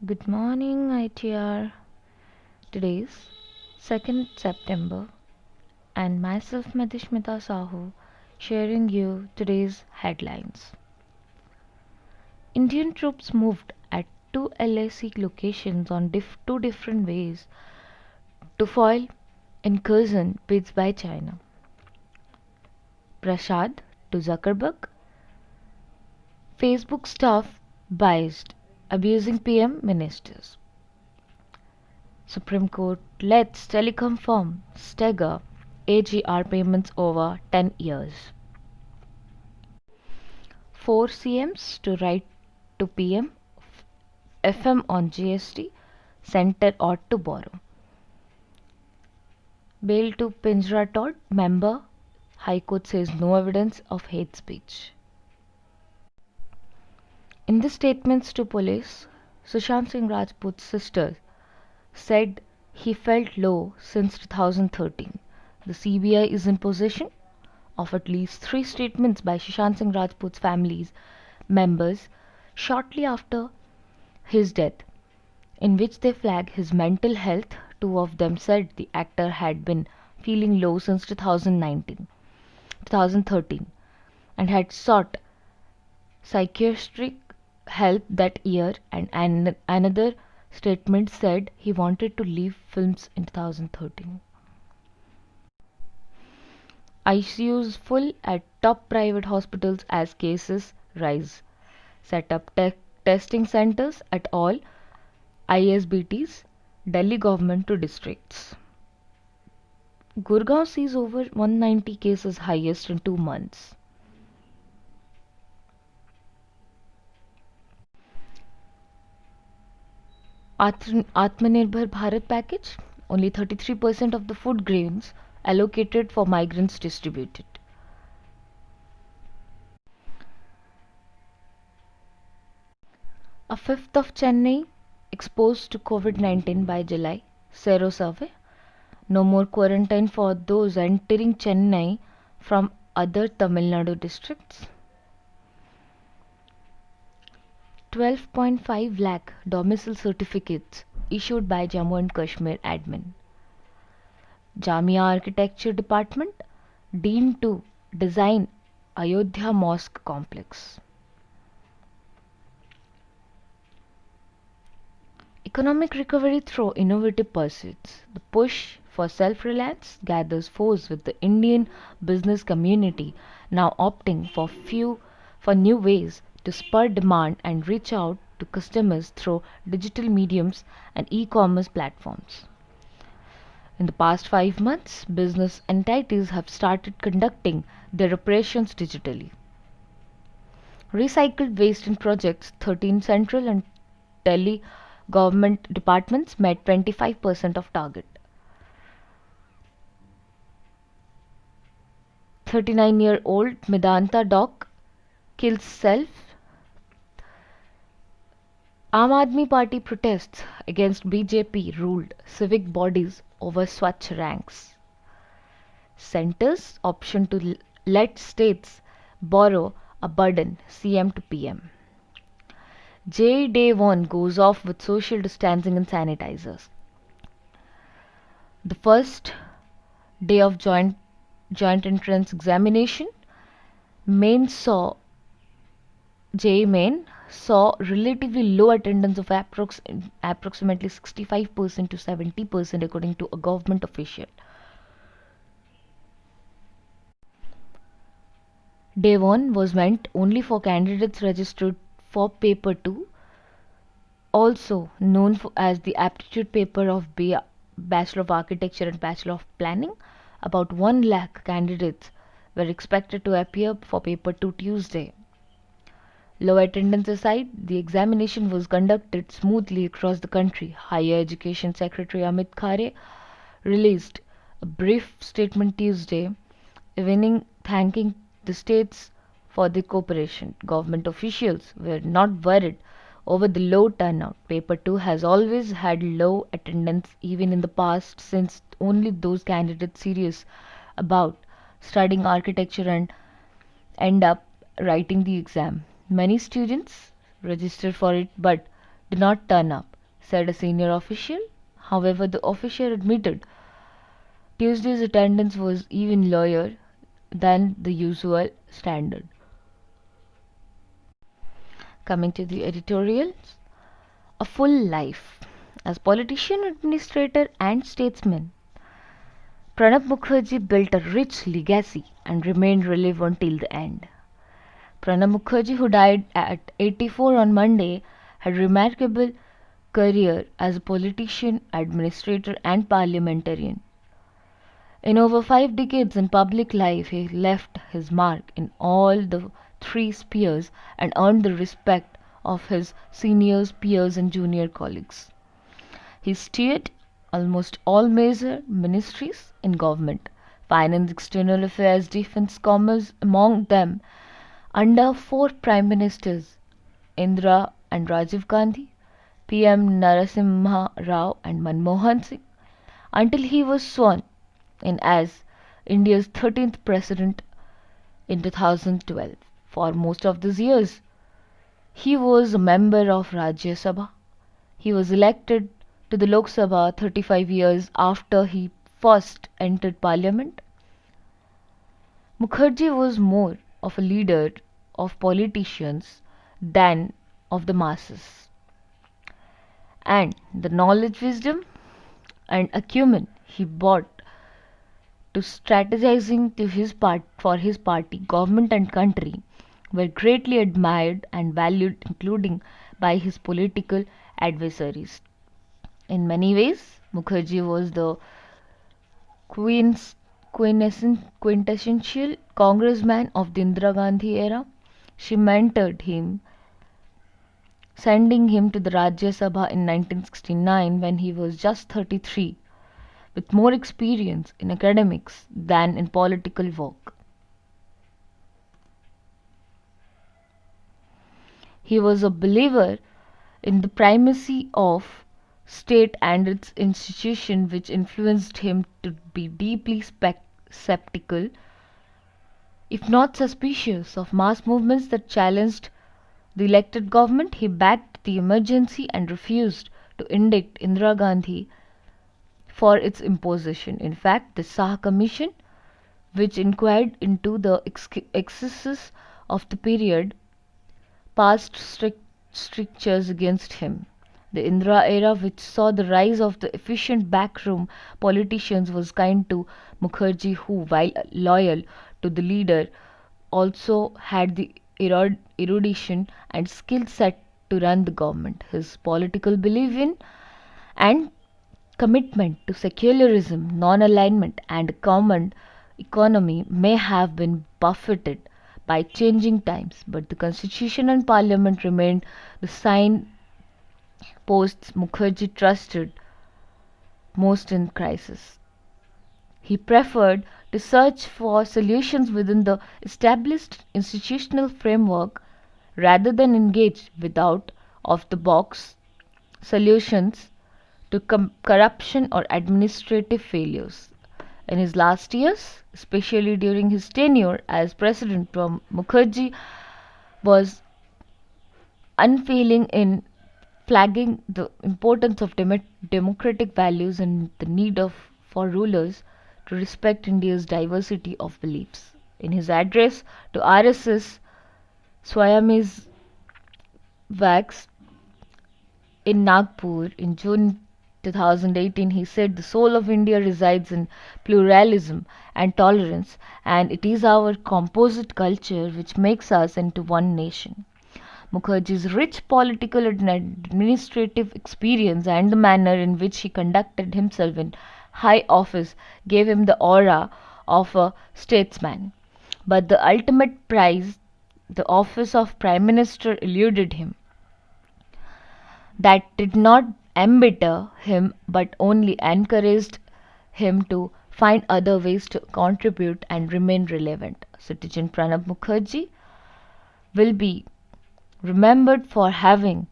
Good morning, I.t.e.r. Today is 2nd September and myself Madhusmita Sahu sharing you today's headlines. Indian troops moved at two LAC locations on two different ways to foil incursion bids by China. Prasad to Zuckerberg. Facebook staff biased, abusing PM ministers. Supreme Court lets telecom firm stagger I.t.e.r payments over 10 years. 4 CMs to write to PM, FM on GST, Centre ought to borrow. Bail to Pinjra Todd, member, High Court says no evidence of hate speech. In the statements to police, Sushant Singh Rajput's sister said he felt low since 2013. The CBI is in possession of at least 3 statements by Sushant Singh Rajput's family's members shortly after his death, in which they flag his mental health. 2 of them said the actor had been feeling low since 2013 and had sought psychiatric help that year, and another statement said he wanted to leave films in 2013. ICUs full at top private hospitals as cases rise. Set up testing centers at all ISBTs, Delhi government to districts. Gurgaon sees over 190 cases, highest in 2 months. Atmanirbhar Bharat package, only 33% of the food grains allocated for migrants distributed. A fifth of Chennai exposed to COVID-19 by July, Sero survey. No more quarantine for those entering Chennai from other Tamil Nadu districts. 12.5 lakh domicile certificates issued by Jammu and Kashmir admin. Jamia Architecture Department deemed to design Ayodhya Mosque complex. Economic recovery through innovative pursuits. The push for self-reliance gathers force with the Indian business community now opting for new ways to spur demand and reach out to customers through digital mediums and e-commerce platforms. In the past 5 months, business entities have started conducting their operations digitally. Recycled waste in projects, 13 central and Delhi government departments met 25% of target. 39-year-old Medanta Doc kills self. Aam Aadmi Party protests against BJP ruled civic bodies over Swachh ranks. Centre's option to let states borrow a burden, CM to PM. Day 1 goes off with social distancing and sanitizers. The first day of joint entrance examination, JEE Main saw relatively low attendance of approximately 65% to 70% according to a government official. Day 1 was meant only for candidates registered for Paper 2, also known as the aptitude paper of Bachelor of Architecture and Bachelor of Planning. About 1 lakh candidates were expected to appear for Paper 2 Tuesday. Low attendance aside, the examination was conducted smoothly across the country. Higher Education Secretary Amit Khare released a brief statement Tuesday evening thanking the states for their cooperation. Government officials were not worried over the low turnout. Paper 2 has always had low attendance even in the past, since only those candidates serious about studying architecture and end up writing the exam. Many students registered for it but did not turn up. said a senior official. However, the official admitted Tuesday's attendance was even lower than the usual standard. Coming to the editorials, a full life. As politician, administrator, and statesman, Pranab Mukherjee built a rich legacy and remained relevant till the end. Pranab Mukherjee, who died at 84 on Monday, had a remarkable career as a politician, administrator, and parliamentarian. In over 5 decades in public life, he left his mark in all the three spheres and earned the respect of his seniors, peers, and junior colleagues. He steered almost all major ministries in government: finance, external affairs, defense, commerce, among them under four prime ministers: Indira and Rajiv Gandhi, PM Narasimha Rao and Manmohan Singh, until he was sworn in as India's 13th president in 2012. For most of these years, he was a member of Rajya Sabha. He was elected to the Lok Sabha 35 years after he first entered parliament. Mukherjee was more of a leader of politicians than of the masses. And the knowledge, wisdom, and acumen he brought to strategizing for his party, government, and country were greatly admired and valued, including by his political adversaries. In many ways, Mukherjee was the quintessential congressman of the Indira Gandhi era. She mentored him, sending him to the Rajya Sabha in 1969 when he was just 33, with more experience in academics than in political work. He was a believer in the primacy of state and its institution, which influenced him to be deeply skeptical, if not suspicious, of mass movements that challenged the elected government. He backed the emergency and refused to indict Indira Gandhi for its imposition. In fact, the Shah Commission, which inquired into the excesses of the period, passed strict strictures against him. The Indira era, which saw the rise of the efficient backroom politicians, was kind to Mukherjee, who, while loyal to the leader, also had the erudition and skill set to run the government. His political belief in and commitment to secularism, non-alignment, and a common economy may have been buffeted by changing times, but the constitution and parliament remained the sign posts Mukherjee trusted most in crisis. He preferred to search for solutions within the established institutional framework rather than engage without off-the-box solutions to corruption or administrative failures. In his last years, especially during his tenure as president, Mukherjee was unfailing in flagging the importance of democratic values and the need for rulers to respect India's diversity of beliefs. In his address to RSS Swayami's Wax in Nagpur in June 2018, he said, "The soul of India resides in pluralism and tolerance, and it is our composite culture which makes us into one nation." Mukherjee's rich political and administrative experience and the manner in which he conducted himself in high office gave him the aura of a statesman. But the ultimate prize, the office of Prime Minister, eluded him. That did not embitter him but only encouraged him to find other ways to contribute and remain relevant. Citizen Pranab Mukherjee will be remembered for having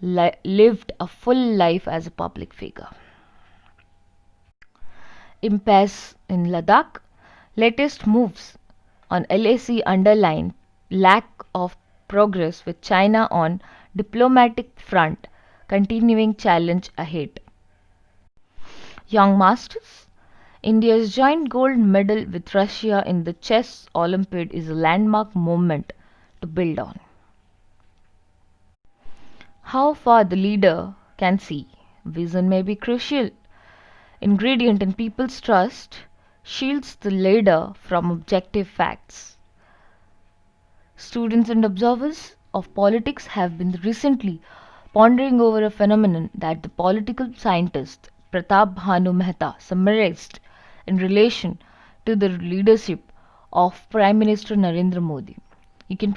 lived a full life as a public figure. Impasse in Ladakh. Latest moves on LAC underline lack of progress with China on diplomatic front, continuing challenge ahead. Young Masters, India's joint gold medal with Russia in the Chess Olympiad is a landmark moment to build on. How far the leader can see. Vision may be crucial ingredient in people's trust, shields the leader from objective facts. Students and observers of politics have been recently pondering over a phenomenon that the political scientist Pratap Bhanu Mehta summarized in relation to the leadership of Prime Minister Narendra Modi. You can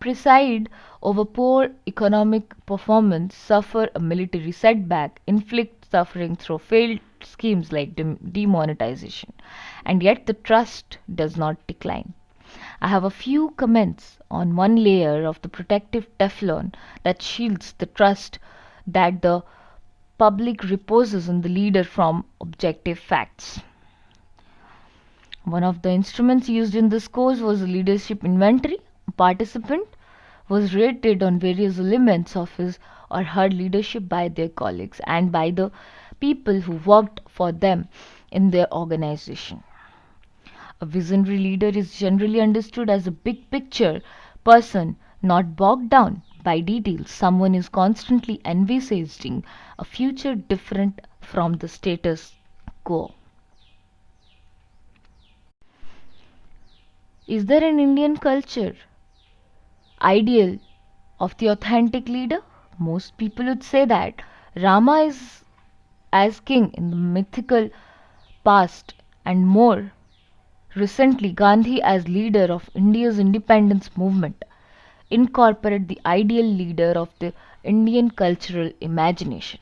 preside over poor economic performance, suffer a military setback, inflict suffering through failed schemes like demonetization, and yet the trust does not decline. I have a few comments on one layer of the protective Teflon that shields the trust that the public reposes on the leader from objective facts. One of the instruments used in this course was a leadership inventory. A participant was rated on various elements of his or her leadership by their colleagues and by the people who worked for them in their organization. A visionary leader is generally understood as a big picture person, not bogged down by details. Someone is constantly envisaging a future different from the status quo. Is there an Indian culture ideal of the authentic leader? Most people would say that Rama is as king in the mythical past, and more recently Gandhi as leader of India's independence movement incorporate the ideal leader of the Indian cultural imagination.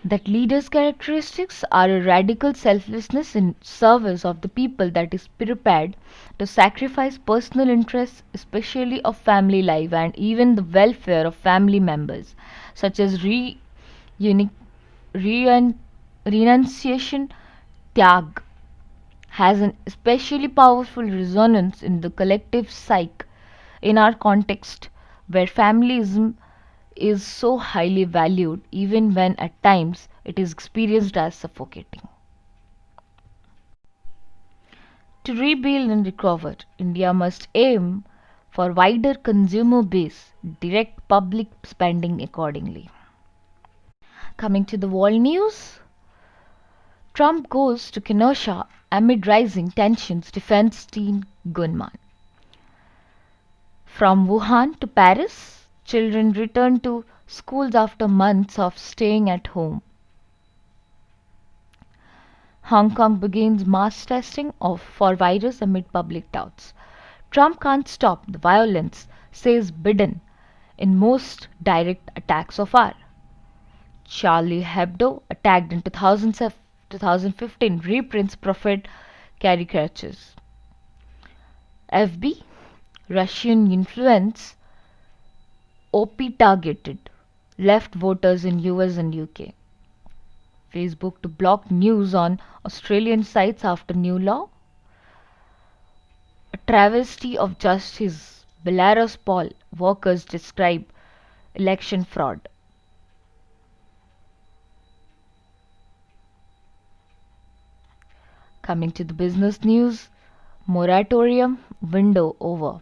That leader's characteristics are a radical selflessness in service of the people that is prepared to sacrifice personal interests, especially of family life and even the welfare of family members, such as renunciation, tyag, has an especially powerful resonance in the collective psyche in our context where familism is so highly valued even when at times it is experienced as suffocating. To rebuild and recover, India must aim for wider consumer base, direct public spending accordingly. Coming to the world news, Trump goes to Kenosha amid rising tensions, defense teen gunman. From Wuhan to Paris, children return to schools after months of staying at home. Hong Kong begins mass testing for virus amid public doubts. Trump can't stop the violence, says Biden, in most direct attack so far. Charlie Hebdo, attacked in 2015, reprints prophet caricatures. FB, Russian influence, OP targeted left voters in US and UK. Facebook to block news on Australian sites after new law. A travesty of justice, Belarus poll workers describe election fraud. Coming to the business news, moratorium window over.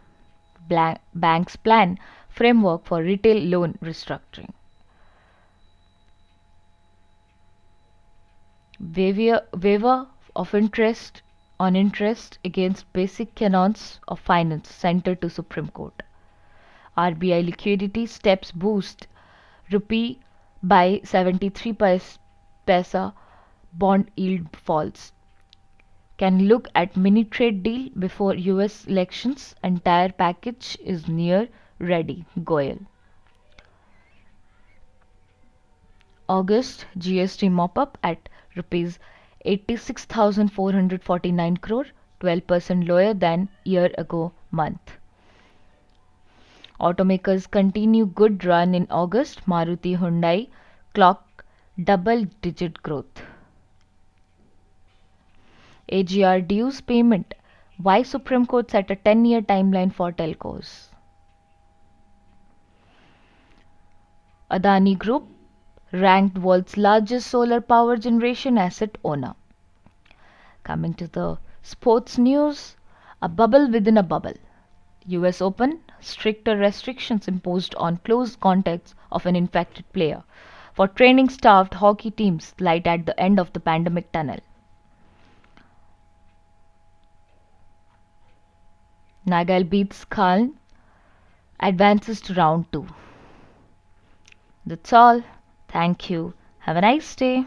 Banks plan framework for retail loan restructuring. Waiver of interest on interest against basic canons of finance sent to Supreme Court. RBI liquidity steps boost rupee by 73 paisa, bond yield falls. Can look at mini trade deal before US elections. Entire package is near ready. Goyal. August GST mop up at rupees 86,449 crore, 12% lower than year ago month. Automakers continue good run in August. Maruti Hyundai clock double digit growth. I.t.e.r dues payment. Why Supreme Court set a 10-year timeline for telcos? Adani Group ranked world's largest solar power generation asset owner. Coming to the sports news, a bubble within a bubble. US Open, stricter restrictions imposed on close contacts of an infected player. For training staffed hockey teams, light at the end of the pandemic tunnel. Nagal beats Khan, advances to round 2. That's all. Thank you. Have a nice day.